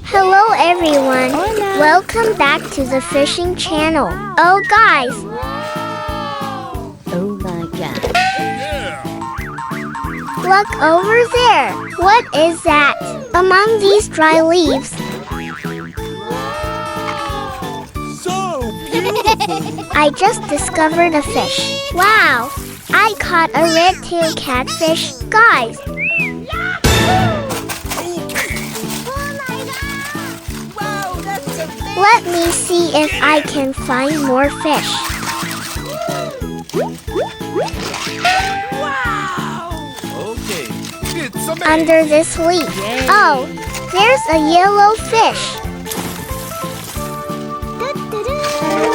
Hello everyone, welcome back to the fishing channel. Oh guys, Oh my god. look over there. What is that? Among these dry leaves. So beautiful! I just discovered a fish. Wow, I caught a red-tailed catfish. Guys, Wow, that's amazing! let me see if I can find more fish. Okay, it's amazing! Under this leaf. Oh, there's a yellow fish.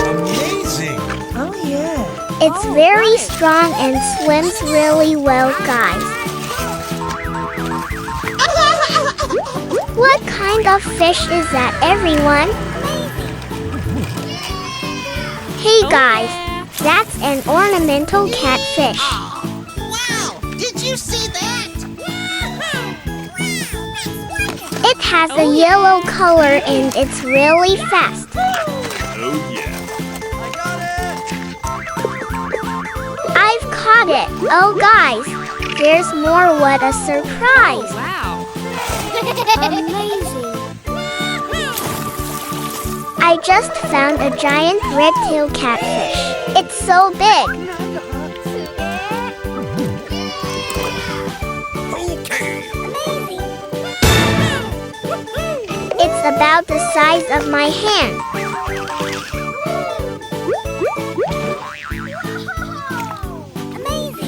Amazing! Oh yeah! It's very strong and swims really well, guys. What kind of fish is that, everyone? Hey guys, that's an ornamental catfish. Wow! Did you see that? It has a yellow color and it's really fast. Oh yeah! I've caught it. Oh guys, there's more. What a surprise. Wow. Amazing. I just found a giant red-tailed catfish. It's so big. Okay! It's about the size of my hand.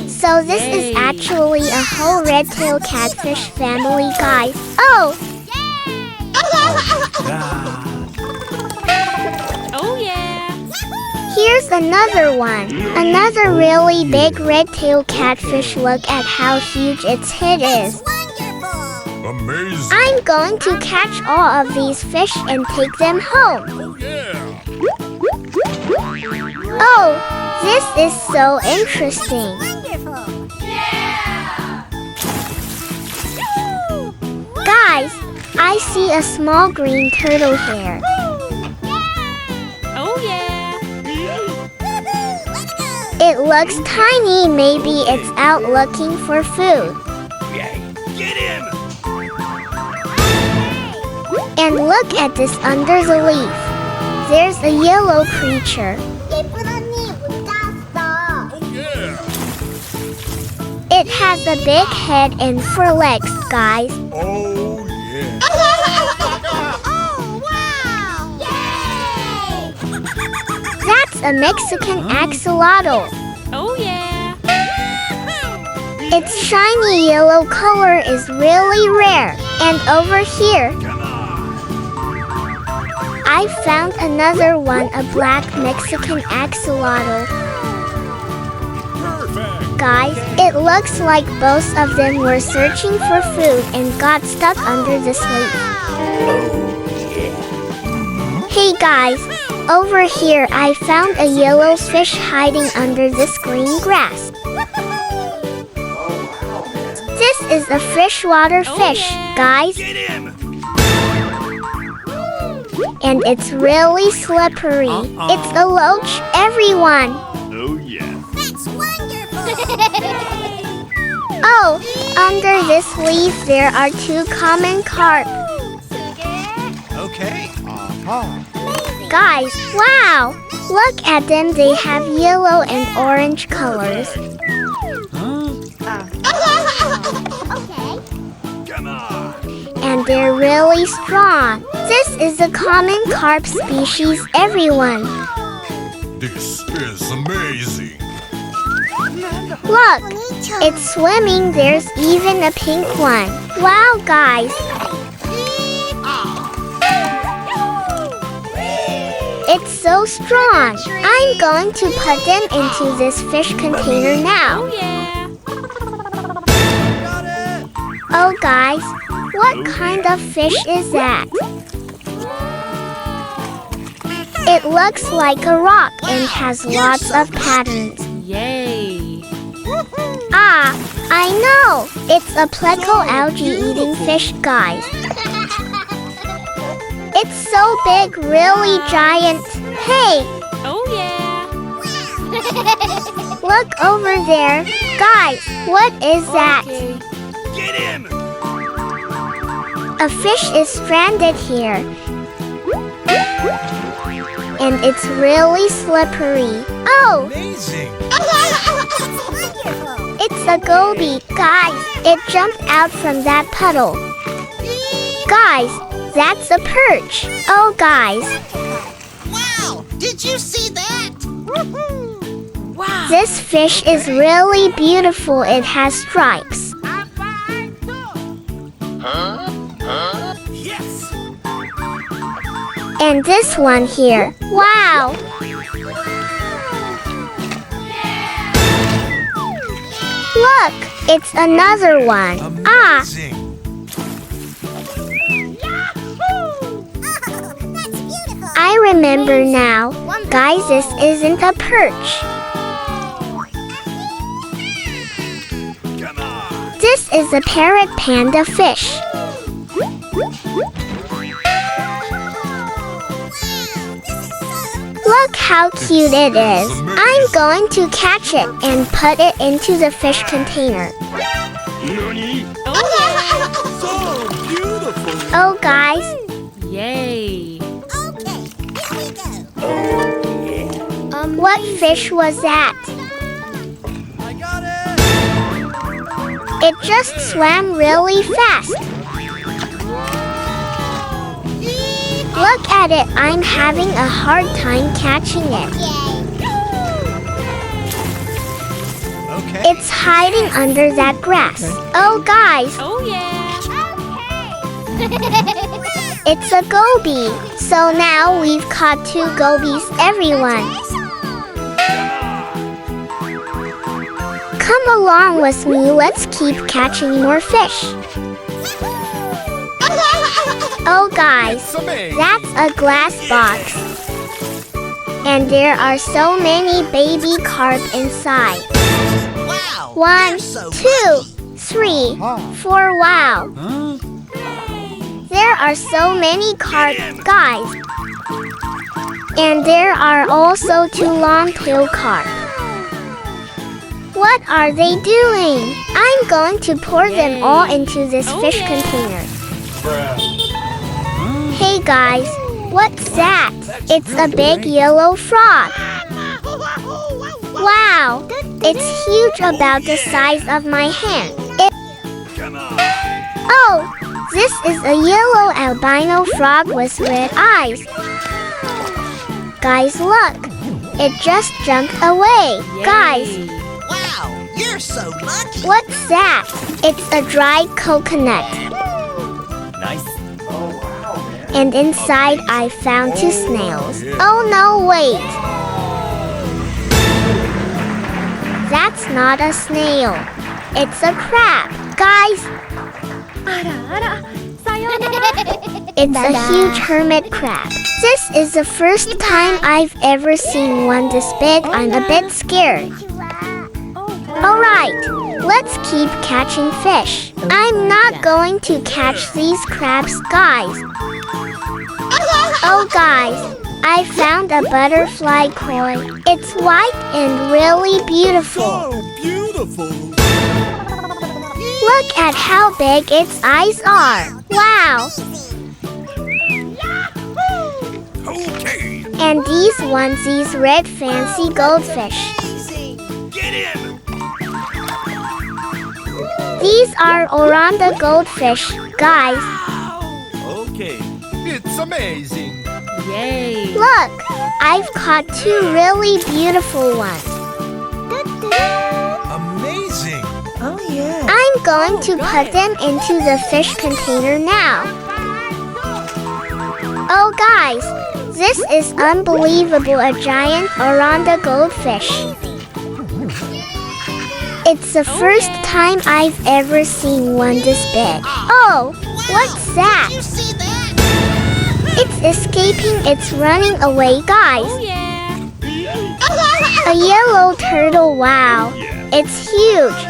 So this is actually a whole red-tailed catfish family, guys. Oh! Oh yeah. Here's another one. Another really big red-tailed catfish. Look at how huge its head is. Wonderful! Amazing! I'm going to catch all of these fish and take them home. Oh yeah! Oh, this is so interesting. Wonderful! Guys, I see a small green turtle here. Oh yeah. Let's go! It looks tiny. Maybe it's out looking for food. Get him! And look at this under the leaf. There's a yellow creature. 예쁜 언니 못 땄어. Oh yeah! It has a big head and 4 legs, guys. Oh yeah! Oh wow! Yay! That's a Mexican axolotl. Oh yeah. Its shiny yellow color is really rare. And over here, Come on! I found another one, a black Mexican axolotl. Perfect! Guys, it looks like both of them were searching for food and got stuck under this leaf. Hey guys, over here I found a yellow fish hiding under this green grass. This is a freshwater fish, guys, Get him! and it's really slippery. It's a loach, everyone. Oh yeah! That's wonderful! Oh, under this leaf there are 2 common carp. Okay! Guys, wow! Look at them, they have yellow and orange colors. Okay. Come on! And they're really strong. This is a common carp species, everyone. This is amazing! Look, it's swimming. There's even a pink one. Wow, guys. It's so strong. I'm going to put them into this fish container now. Oh yeah. Oh, guys, what kind of fish is that? It looks like a rock and has lots of patterns. Yay! Ah, I know! It's a Pleco algae-eating fish, guys. It's so big, really giant. Hey, Oh yeah! look over there. Guys, what is that? Okay. Get him! A fish is stranded here. And it's really slippery. Oh, Amazing! Wonderful. it's a goby. Guys, it jumped out from that puddle. Guys, that's a perch. Oh, guys, Wow! Did you see that? Wow! this fish is really beautiful. It has stripes. Yes! And this one here. Wow! Look, it's another one. Ah, Amazing! That's beautiful. I remember now. Guys, this isn't a perch. Come on! This is a parrot panda fish. Look how cute it is. I'm going to catch it and put it into the fish container. So beautiful! Oh, guys, Yay! Okay, here we go. what fish was that? I got it! It just swam really fast. Look at it. I'm having a hard time catching it. Okay. It's hiding under that grass. Oh, guys, Oh yeah! it's a goby. So now we've caught 2 gobies, everyone. Come along with me. Let's keep catching more fish. Oh, guys, It's amazing! that's a glass box. And there are so many baby carp inside. Wow! 1, You're so 2, lucky. 3, 4. Wow. There are so many carp, guys. And there are also 2 long-tailed carp. What are they doing? I'm going to pour them all into this fish container. Hey guys, what's that? It's a big yellow frog. Wow, it's huge, about the size of my hand. Come on! Oh, this is a yellow albino frog with red eyes. Guys, look. It just jumped away. Guys, Yay. Wow! You're so lucky. what's that? It's a dried coconut. Nice! And inside I found 2 snails. Oh no, wait. That's not a snail. It's a crab. Guys, it's a huge hermit crab. This is the first time I've ever seen one this big. I'm a bit scared. Alright, let's keep catching fish. I'm not going to catch these crabs, guys. Oh, guys, I found a butterfly koi. It's white and really beautiful. So beautiful! Look at how big its eyes are. Wow. Okay! And these onesies, red fancy goldfish. Get him! These are Oranda goldfish, guys. Okay, it's amazing! Yay! Look, I've caught 2 really beautiful ones. Amazing! I'm going to put them into the fish container now. Oh, guys, this is unbelievable, a giant Oranda goldfish. It's the first time I've ever seen one this big. Oh, what's that? Did you see that? It's escaping. It's running away, guys. Oh yeah! A yellow turtle, wow. It's huge.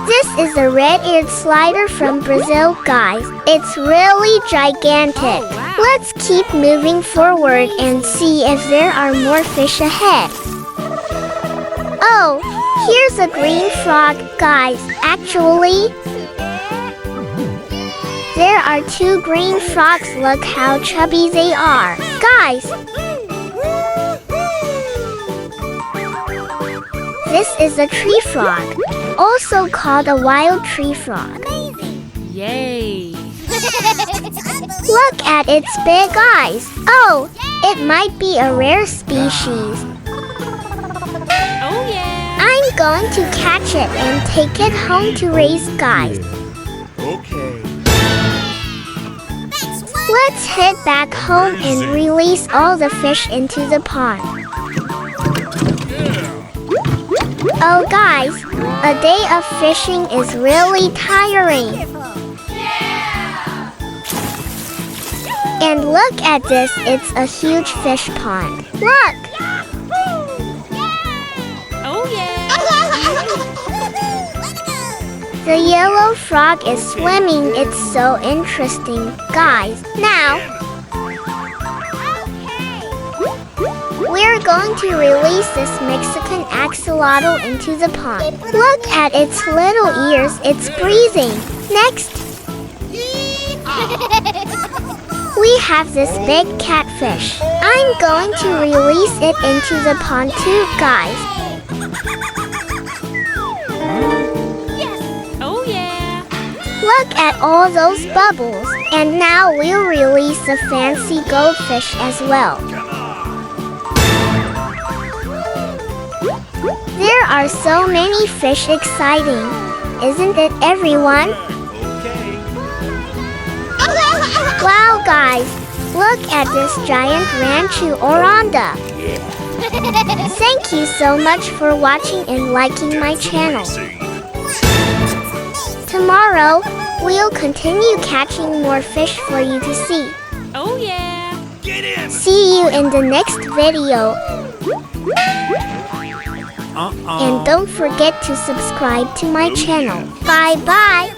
This is a red-eared slider from Brazil, guys. It's really gigantic. Oh, wow. Let's keep moving forward and see if there are more fish ahead. Oh, here's a green frog, guys. Actually, there are 2 green frogs. Look how chubby they are. Guys, this is a tree frog, also called a wild tree frog. Yay. Look at its big eyes. Oh, it might be a rare species. Oh, yeah. I'm going to catch it and take it home to raise, guys. Okay. Let's head back home and release all the fish into the pond. Oh guys, a day of fishing is really tiring. And look at this, it's a huge fish pond. Look! Oh, yeah. The yellow frog is swimming. It's so interesting. Guys, now we're going to release this Mexican axolotl into the pond. Look at its little ears. It's breathing. Next, we have this big catfish. I'm going to release it into the pond too, guys. Oh, yeah. Look at all those bubbles. And now we'll release a fancy goldfish as well. There are so many fish, exciting. Isn't it, everyone? Wow, guys. Look at this giant Ranchu oranda. Thank you so much for watching and liking my channel. Tomorrow, we'll continue catching more fish for you to see. Oh, yeah. Get in! See you in the next video. And don't forget to subscribe to my channel. Bye-bye.